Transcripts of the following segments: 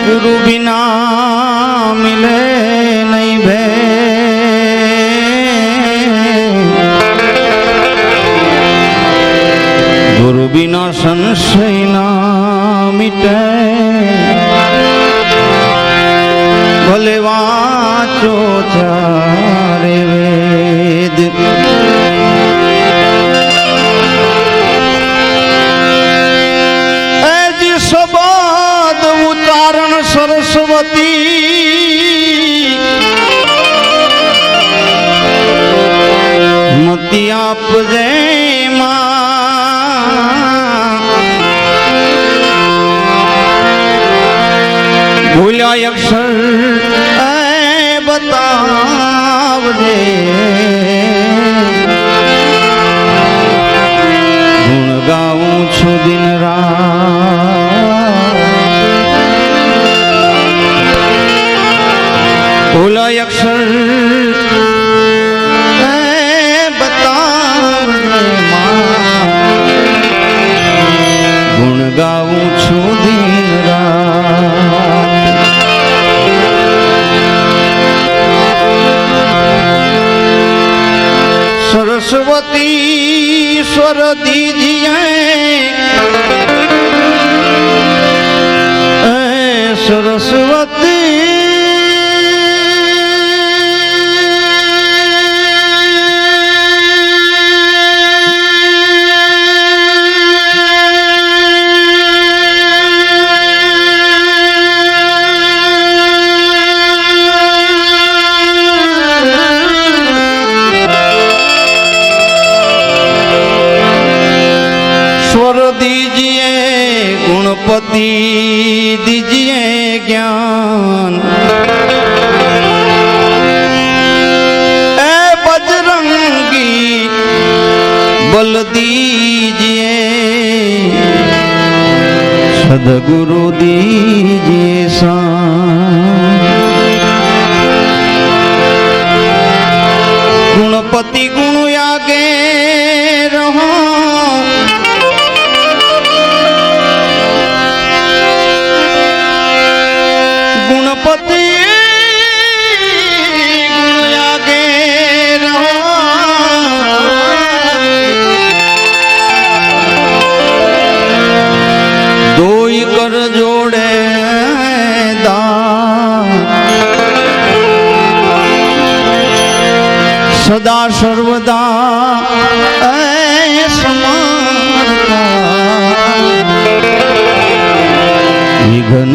गुरु बिना मिले नहीं भे, गुरु बिना संशय ना मिटे, भले वाचो चारे वेद। सरस्वती मती आप जय भूल्या अक्षर बताव दे, गुण गाऊं छु दिन रात, भूला अक्षर बताव गुण गाऊं छु दिन रात। सरस्वती स्वर दीजिए, सरस्वती दीजिए, गुणपति दीजिए ज्ञान, ए बजरंगी बल दीजिए, सद्गुरु दीजिए शान। गुणपति गुण आगे रहो, गुणपति गुण आगे रहो, दोई कर जोड़े दान, सदा सर्वदा समानता, विघ्न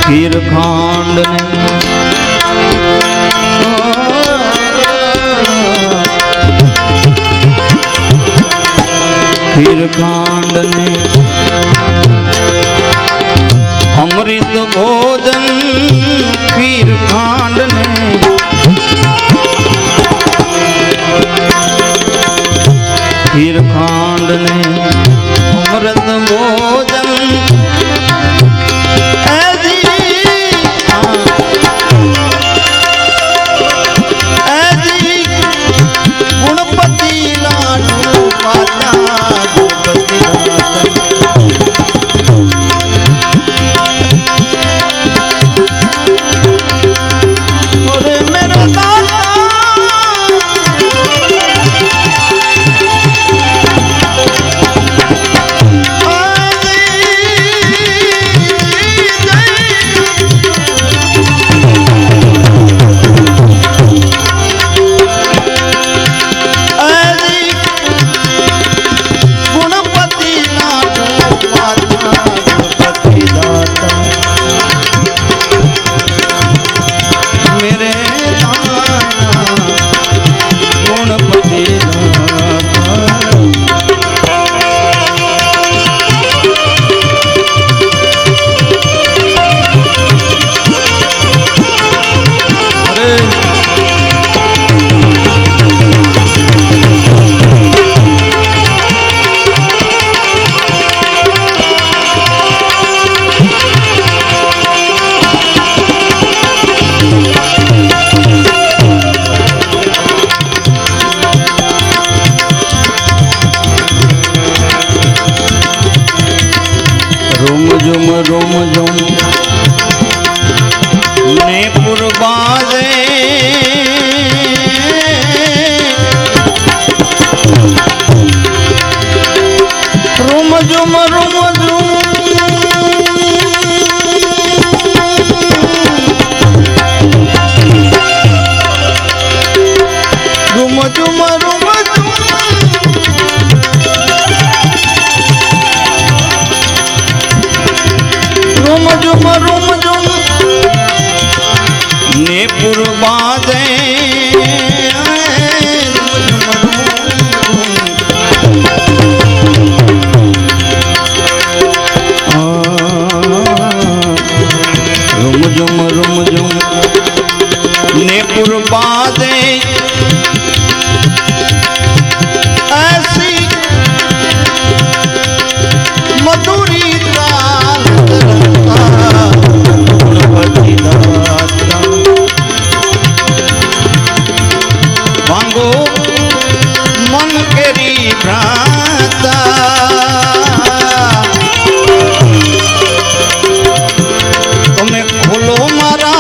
खीर खांड ने खीर खांड ने अमृत भोजन खीर खांड ने खीर खांड ने अमृत भोजन रोम झुम ने पुरबाजे रोम झुम ने पुरबाजे रुम झुम ने पुरबाजे ऐसी मधुरी मांगो मन केरी भ्राता तुम्हें खोलो मारा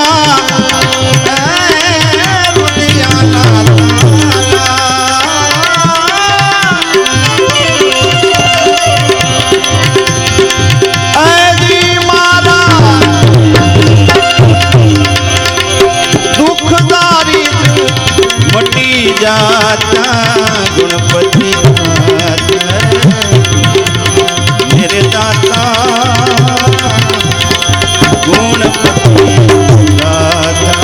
जाता गणपति मेरे दाता गणपति दाता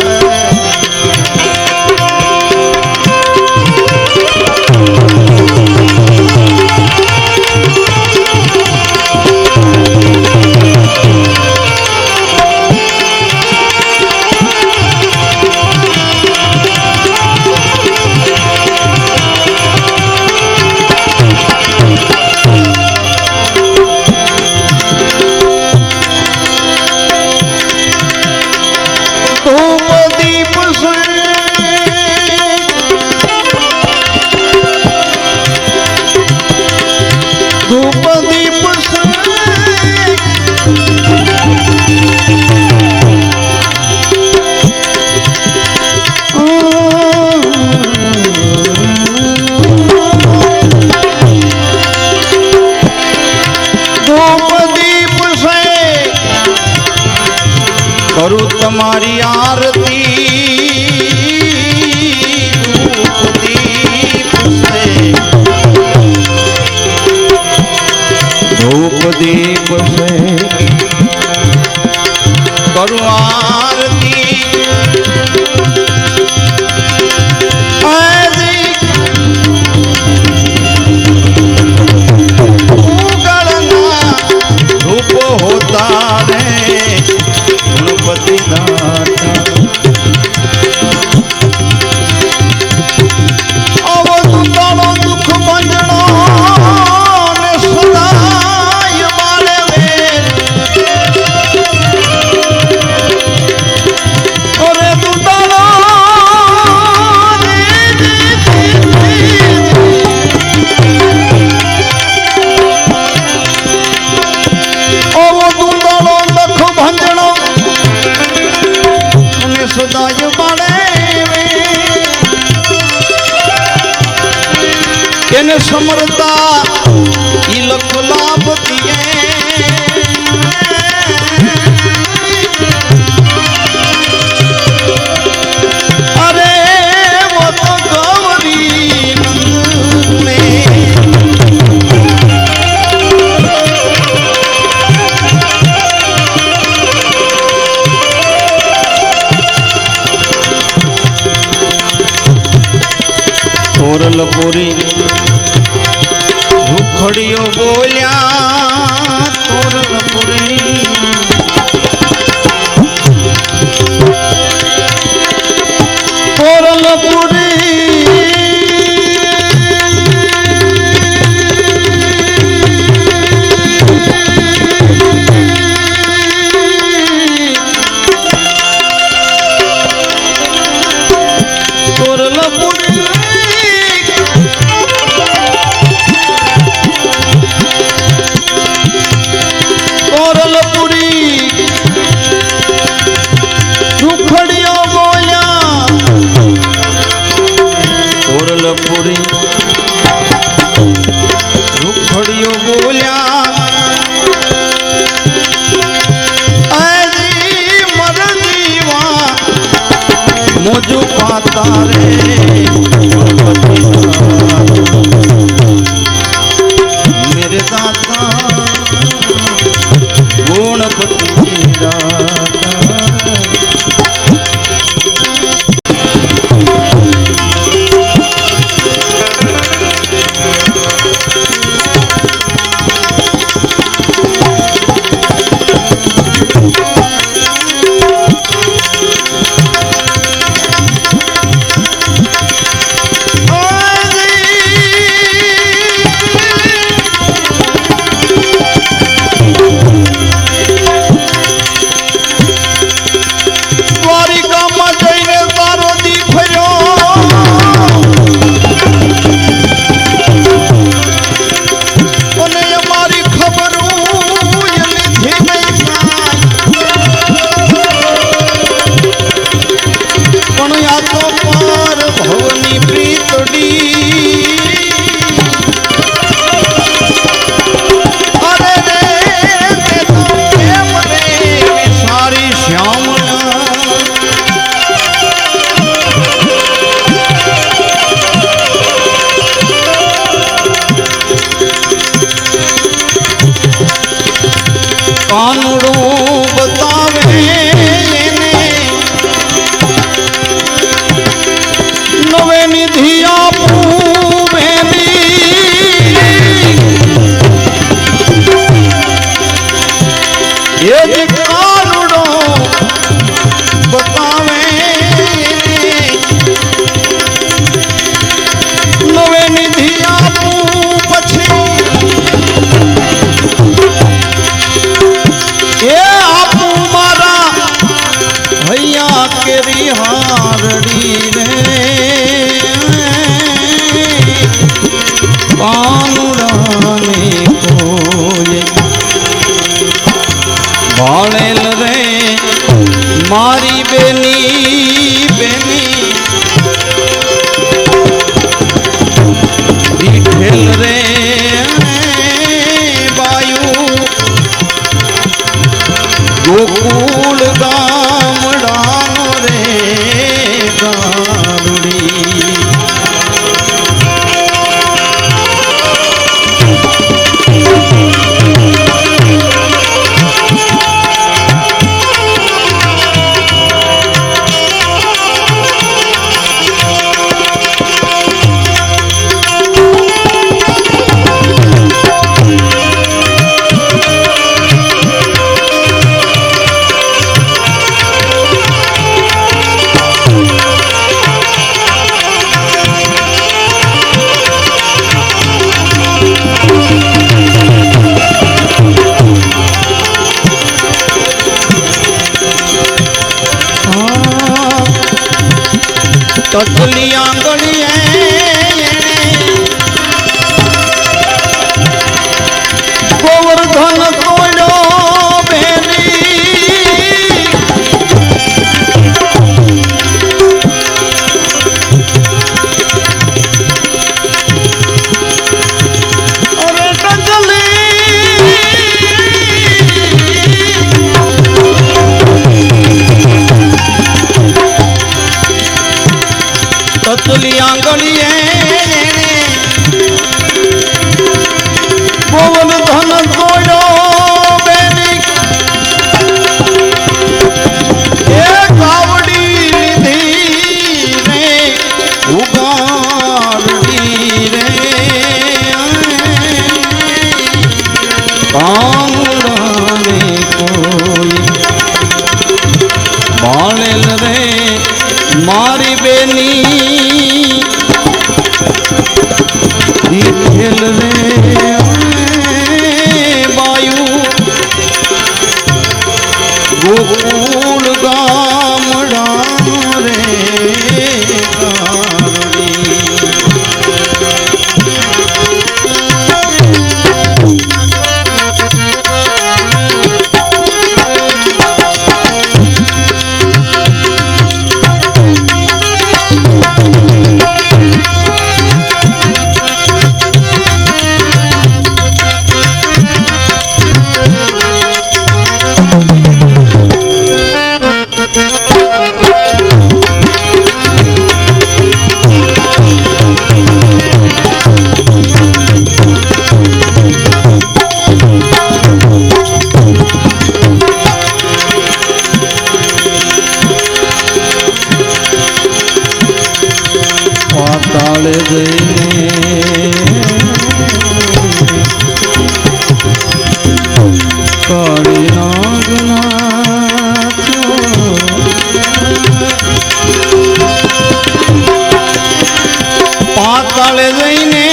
करूं तुम्हारी आरती धूप दीप से करूं गोवो दूंदड़ो लख भंजणो ने सदाय बाड़े केने समरता ई लख लाभ दिए अरे वो तो गौरी ने तोरलपुरी भूखड़ियो बोलिया तोरलपुरी तोरलपुरी पूरी रुखड़ियो बोलिया मर दीवा मुझु पाता रे मेरे दाता गुणपति दाता कानूड़ो बतावे नवे निधि आपू बेनी ये कानूड़ो बतावे नवे निधि आपू पछी ये आपू मारा भैया केरी हारड़ी रे कानूड़ाने कोई बालेल रे मारी बेनी बेनी दिखेल रे गोकुल गामड़ानो रे गारुड़ी ततली आंगड़ी गोवर्धन तोड़ो ગોકુળ ગામડા રે ગારડી પાતાળ જઈને કાળી નાગના પાતાળ જઈને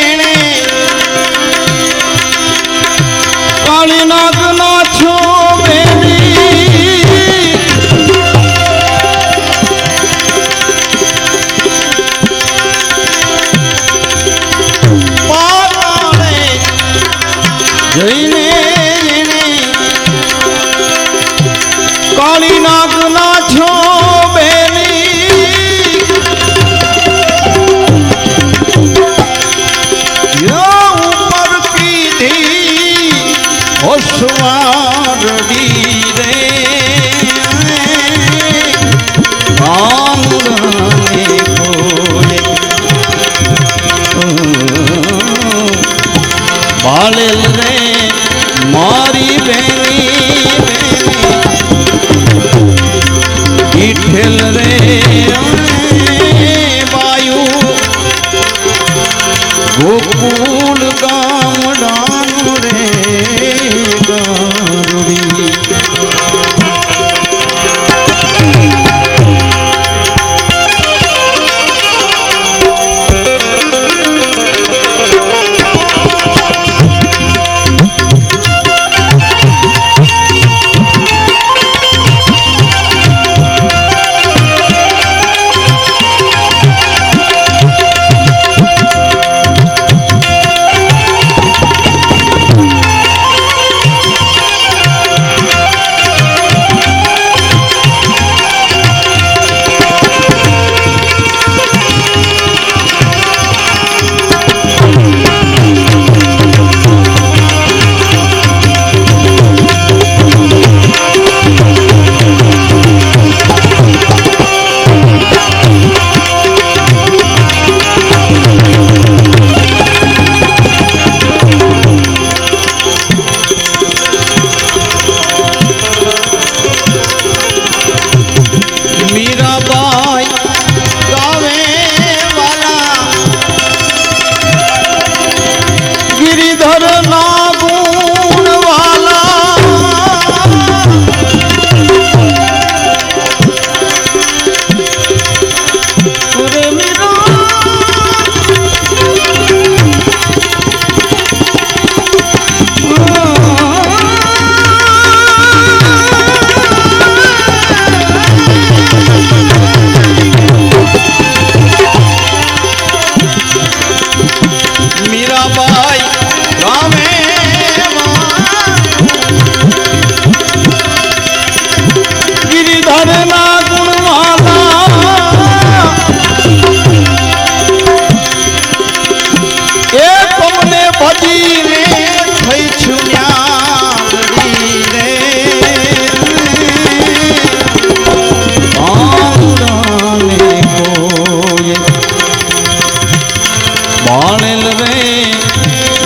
એને કાળી નાગના છો જઈને કાળી નાગના છો બેલી ઉપર કીધી હોશવારડી રે આંગણે ખોલે બાળેલ રે મારી બેની ઈઠેલ રે વાયુ ગોકુળ ગામડાનું રે ગારુડી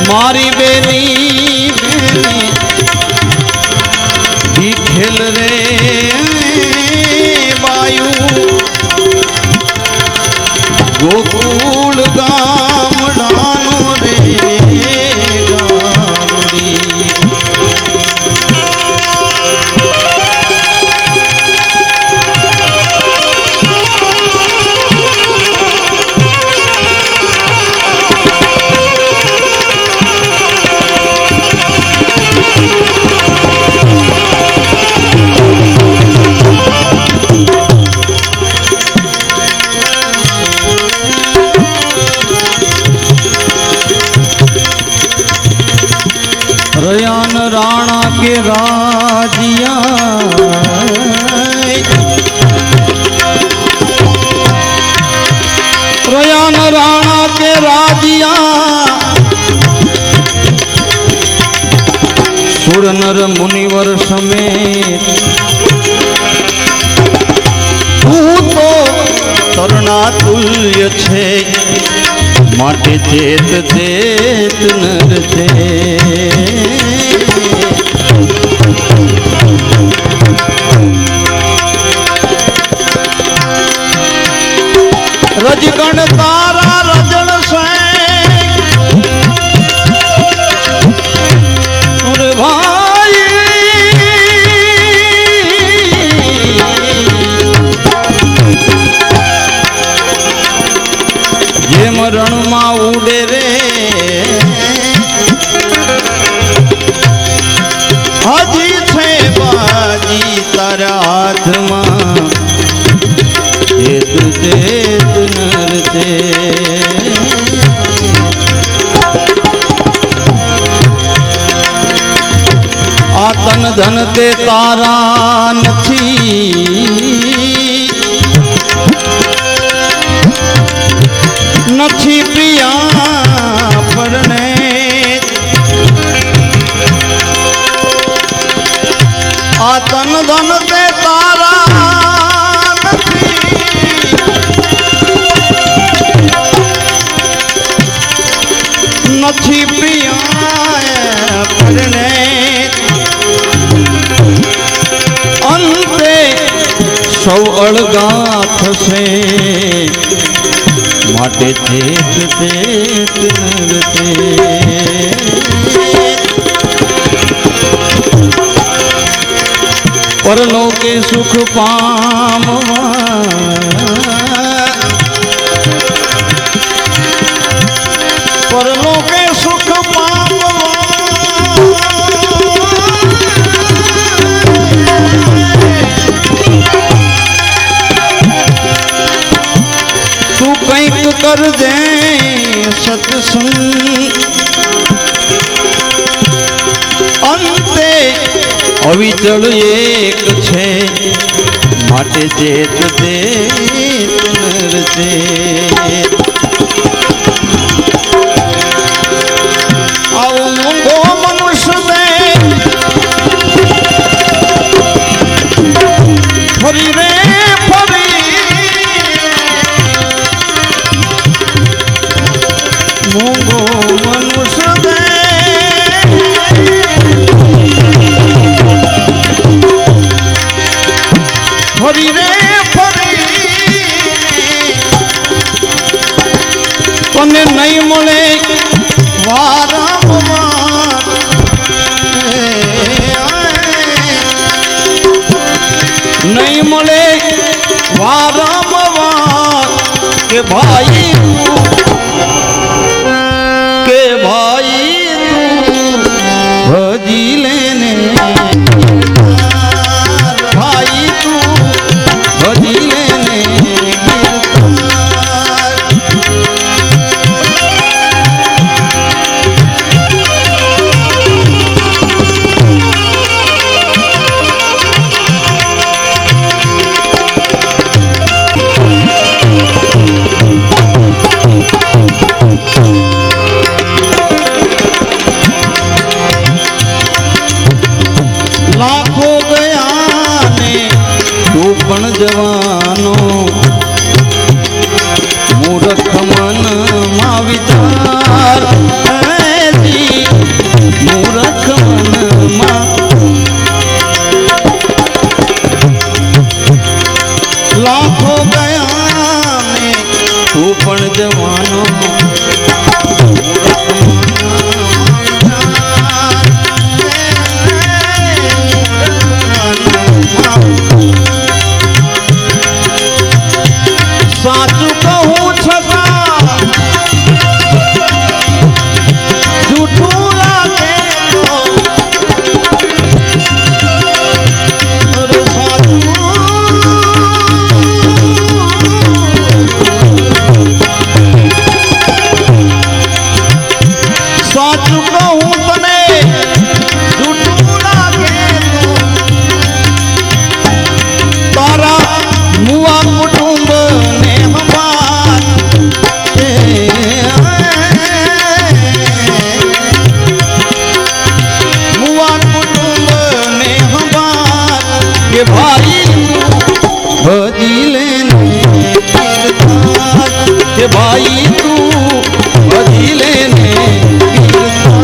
મારી બેની ઈઠેલ રે વાયુ ગોકુળ ગામડાનો રે ગામડી राजिया प्रयान राणा के राजिया सुर नर मुनिवर समेत तू तो तरुणा तुल्य छे माटे चेत चेत नर छे रजगण तारा रजन से भाई ये मरण मा उड़े रे हजी छे बाजी तारा हाथ में चेत चेत नर छे आ तन धन ते तारा नथी नथी प्रिया परने आ तन धन ते तारा नथी प्रिया परने अंते सौ अड़गा थसे माटे चेत चेत नर छे परलोके सुख पामवा परलोके सुख पामवा तू कंईक कर दे सत्संग अंते अविचल एक छे माटे चेत चेत नर छे आओ मूंगो मनुष्य दे फरी रे फरी मूंगो मनुष्य दे फरी रे फरी तने नहीं मळे वारंवार नहीं मळे वारंवार के भाई तू भजी लेने भाई तू भजी लेने लाखों गया ने तू पण जवानो मूर्ख मन मा विचार जी मूर्ख मन मा लाखों गया ने तू पण जवानो साचु कहूँ छता झूठू लागे अरे साचु के भाई तू भजी लेने कीर्तन के भाई तू भजी लेने कीर्तन।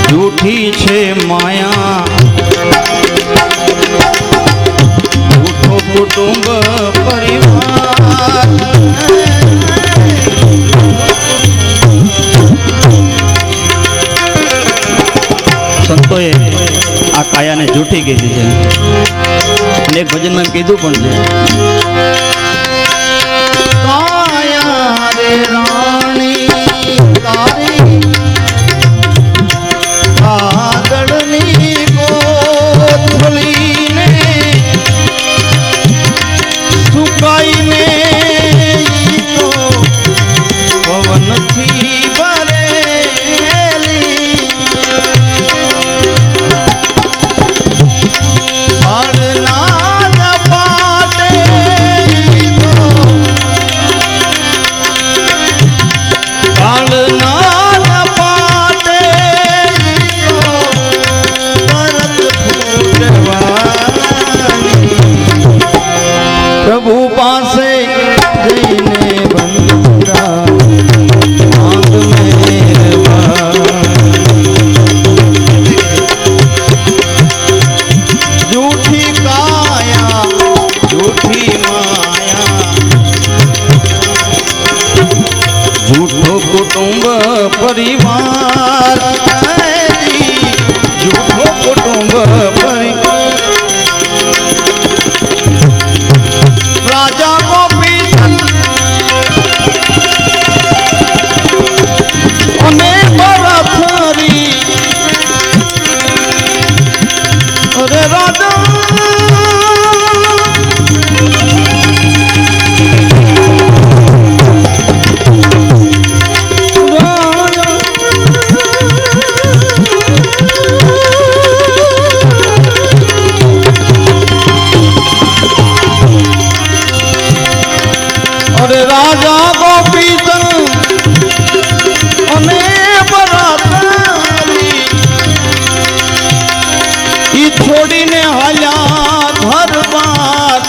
झूठी छे माया झूठो कुटुंब परिवार। संतोए आ काया ने झूठी कीधी छे અને એક ભજન માં કીધું પણ છે કાયા રે રાણી તારી प्रभु पासे जईने बंदरा मांग मेहरबान। झूठी काया झूठी माया झूठो कुटुंब परिवार झूठो कुटुंब परिवार। राजा गोपीचंद बरथरी अरे राजा अरे राजा गोपीचंद बरातरी ई छोड़ी ने हाल्या घर बार।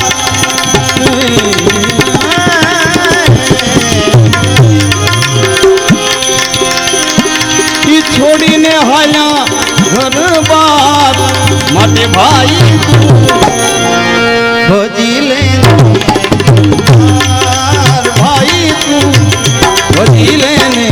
ई छोड़ी ने हाल्या घर बार माते भाई भजी लेने भजी लेने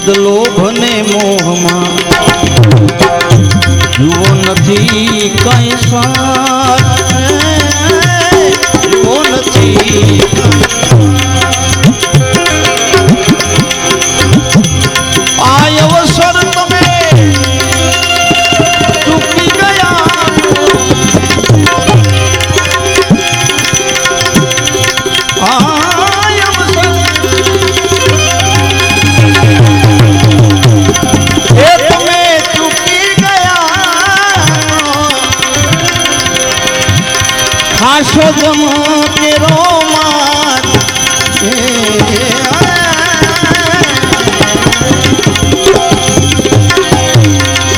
મદ લોભ ને મોહમાં જુઓ નથી કઈ સ્વાર, જુઓ નથી આ અવસર તમે ચૂકી ગયા, खासो जम तेरो मार,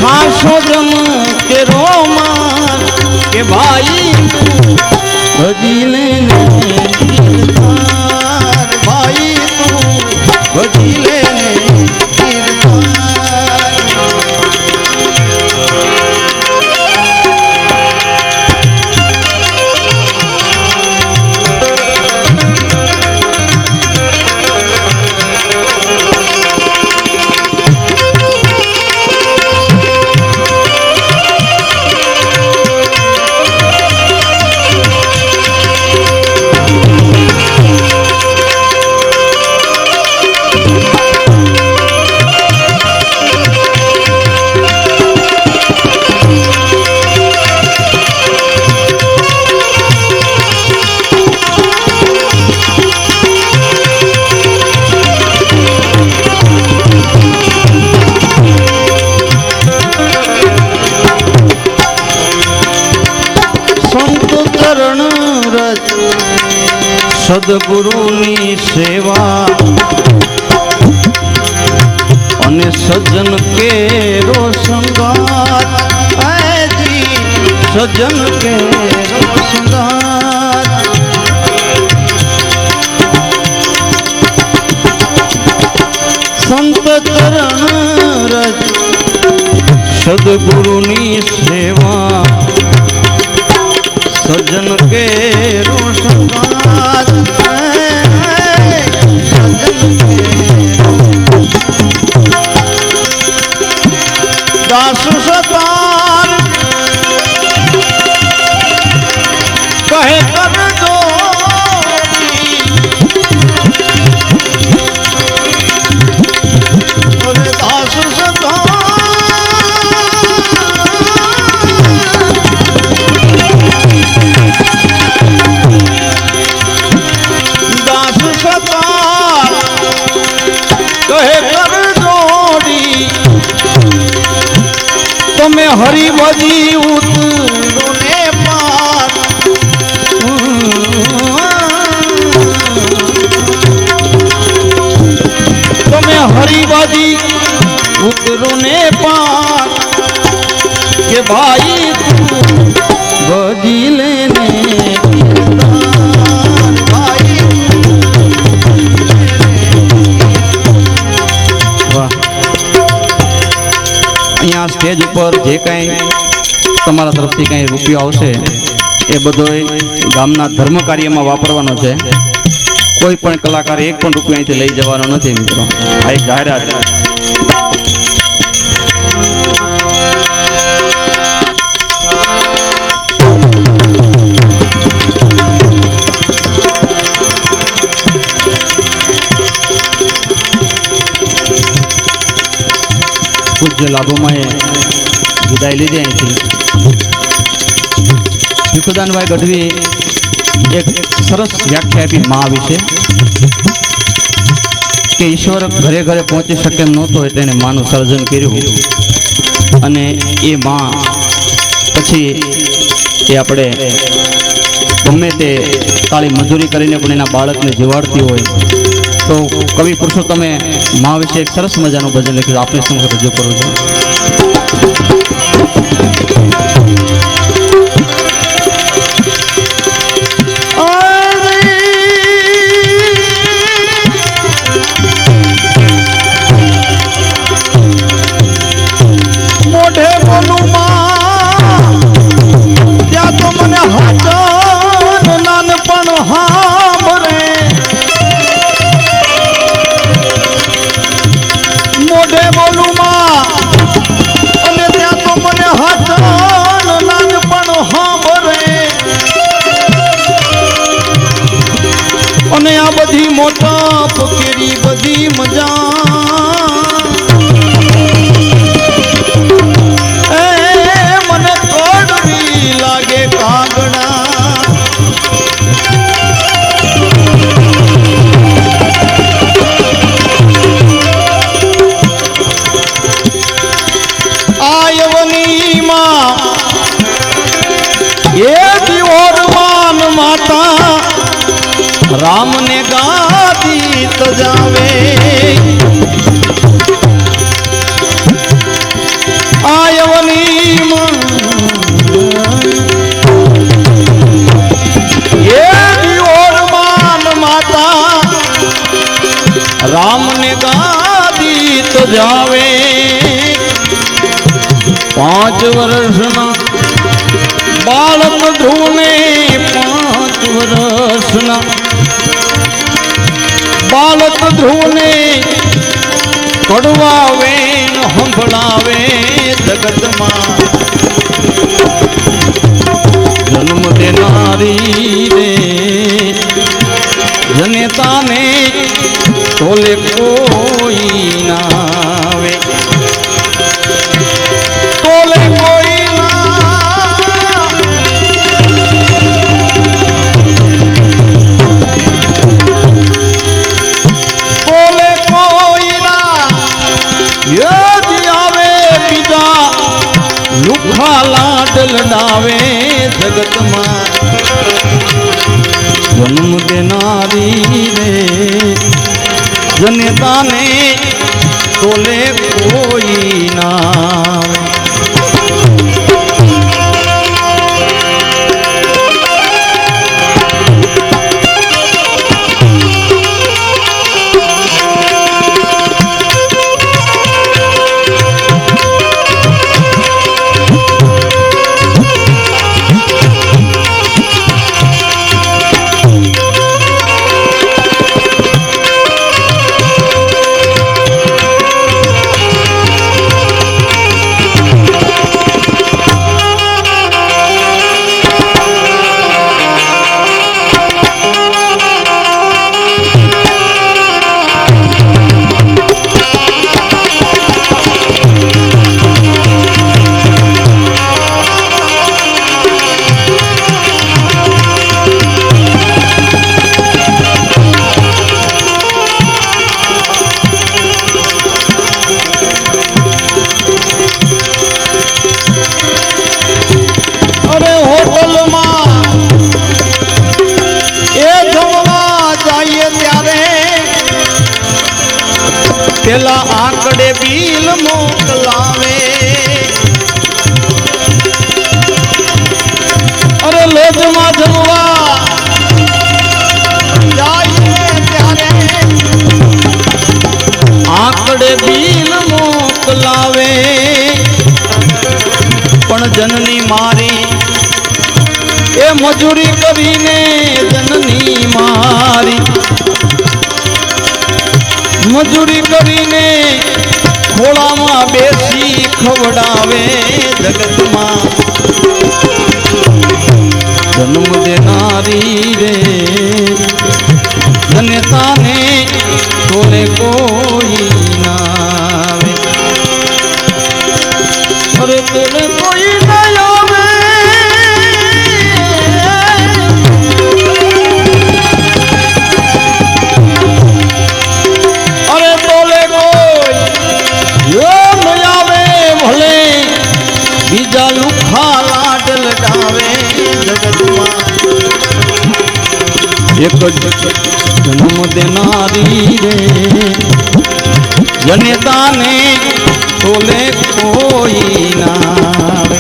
खासो जम तेरो मार के भाई भजी लेने कीर्तार, भाई तू भजी लेने સદગુરુની સેવા અને સજ્જન કેરો સંગાત, સજ્જન કેરો સંગાત સંત ચરણ રજ સદગુરુની સેવા સજ્જન કેરો સંગાત दास सतार कहे कर दो, दास सतार दास सतार कहे कर जोड़ी તમે હરી ભજી ઉતરો ને પાર, તમે હરી ભજી ઉતરો ને પાર કે ભાઈ તું ભજી લેને ભાઈ। વાહ, અહીંયા સ્ટેજ ઉપર જે કાંઈ તમારા તરફથી કાંઈ રૂપિયો આવશે એ બધો ગામના ધર્મ કાર્યમાં વાપરવાનો છે। કોઈ પણ કલાકાર એક પણ રૂપિયો અહીંથી લઈ જવાનો નથી મિત્રો, આ એક જાહેરાત। પૂજ્ય લાભોમાં વિદાય લીધી અહીંથી। ભીખુદાનભાઈ ગઢવી એક સરસ વ્યાખ્યા આપી મા વિશે કે ઈશ્વર ઘરે ઘરે પહોંચી શકે એમ નહોતો એટલે એને માનું સર્જન કર્યું અને એ મા પછી એ આપણે ગમે તે કાળી મજૂરી કરીને પણ એના બાળકને જીવાડતી હોય તો કવિ પુરુષોત્તમે મા વિશે એક સરસ મજાનું ભજન લખ્યું, આપણે સમક્ષ રજૂ કરું છું। ये और मान माता राम ने गादी तो जावे आयवनी ये और मान माता राम ने गादी तो जावे 5 वर्षना बालक ढूंढे 5 वर्षना बालक ढूंढे कड़वावे हंभड़ावे जगत मां जन्म देनारी रे जनेता ने तोले कोई नावे तोले कोई ना तोले कोई ना यदि आवे पिता लुखा लाडल डावे जगत मां जन्म देनारी रे जनेता ने तोले कोई ना पेला आंकड़े बील मोकलावे अरे लोज में जमवा जाइए त्यारे आंकड़े बील मोकलावे पण जननी मारी ए मजूरी करीने जननी मारी मजूरी करीने खोला में बेसी खवड़ावे जगत मां जन्म देनारी रे जनेता ने तोले कोई नावे अरे तोले कोई ना आवे बीजा लुखा लाडल डावे जगत मां एक जन्म देनारी रे जनेता ने तोले कोई नावे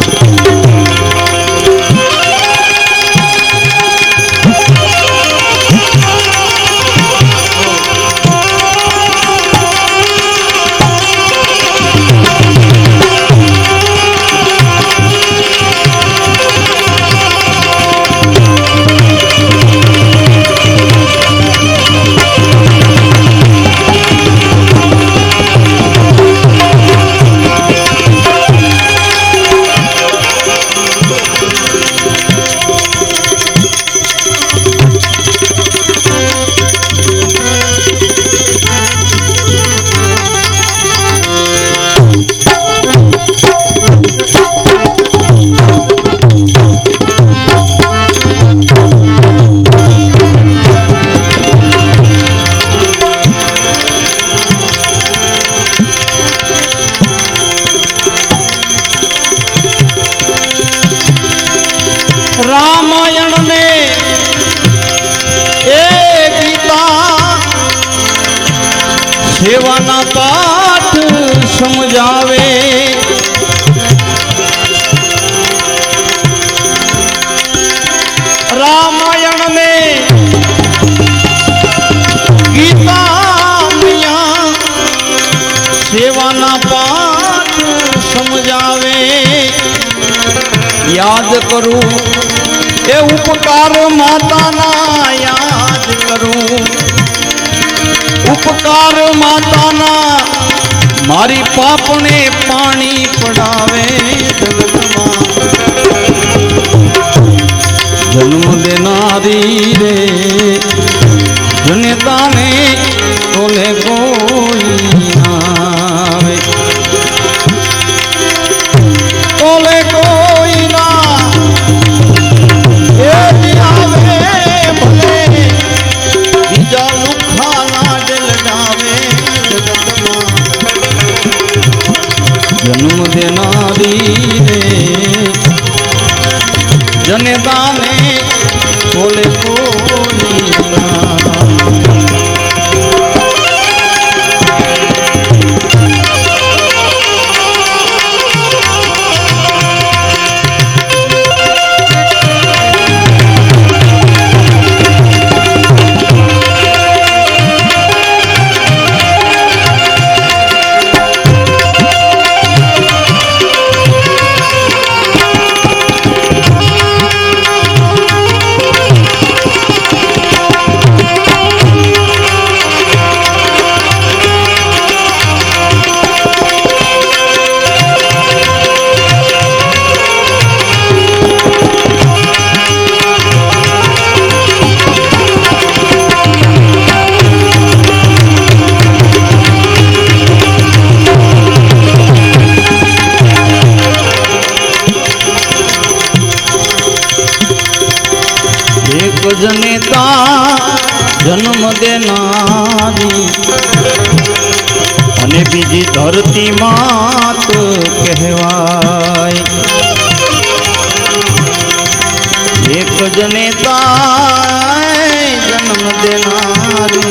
रामायण में गीता सेवाना पाठ समझावे रामायण में गीता मैया सेवाना पाठ समझावे याद करूं ए उपकार माता ना याद करूं उपकार माता ना मारी पापने पानी पड़ावे जन्म देनारी रे जनेता ने तोले कोई आवे तोले कोई ना जन्म देनारी रे जनेता ने बोले कोई ना जनेता जन्म देनारी अने बीजी धरती मात कहवाय एक जनेता जन्म देनारी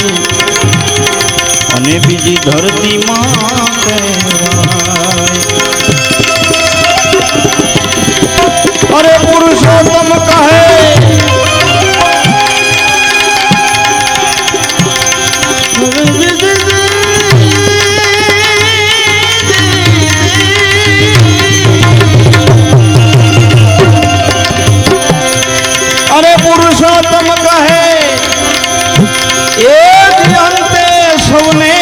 अने बीजी धरती मां कहवाय अरे पुरुषोत्तम कहे अरे पुरुषोत्तम कहे एक अंते सौने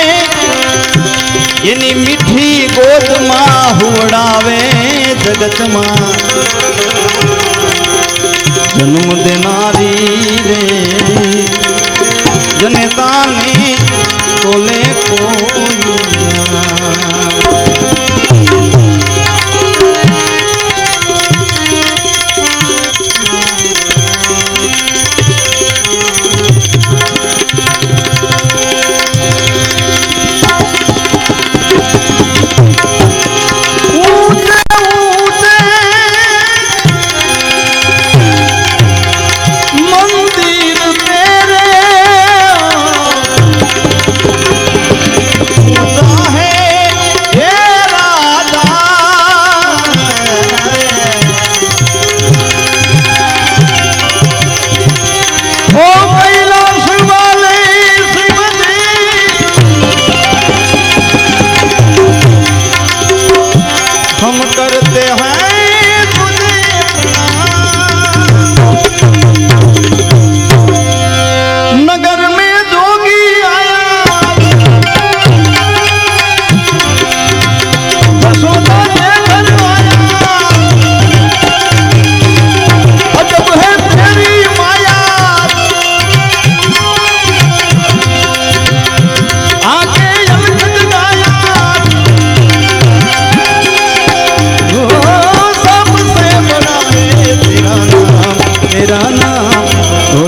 यानी मीठी गोद मां हुवड़ावे जगत मां जन्म देनारी रे जनेता ने तोले कोई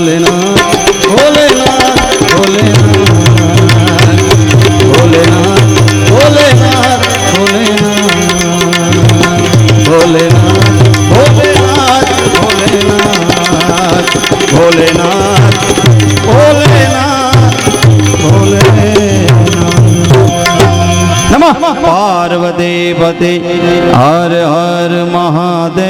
भोलेनाथ भोलेनाथ भोलेनाथ भोलेनाथ ભોલેનાથ ભોલેનાથ ભોલેનાથ નમઃ પાર્વતી પતિ હર હર મહાદેવ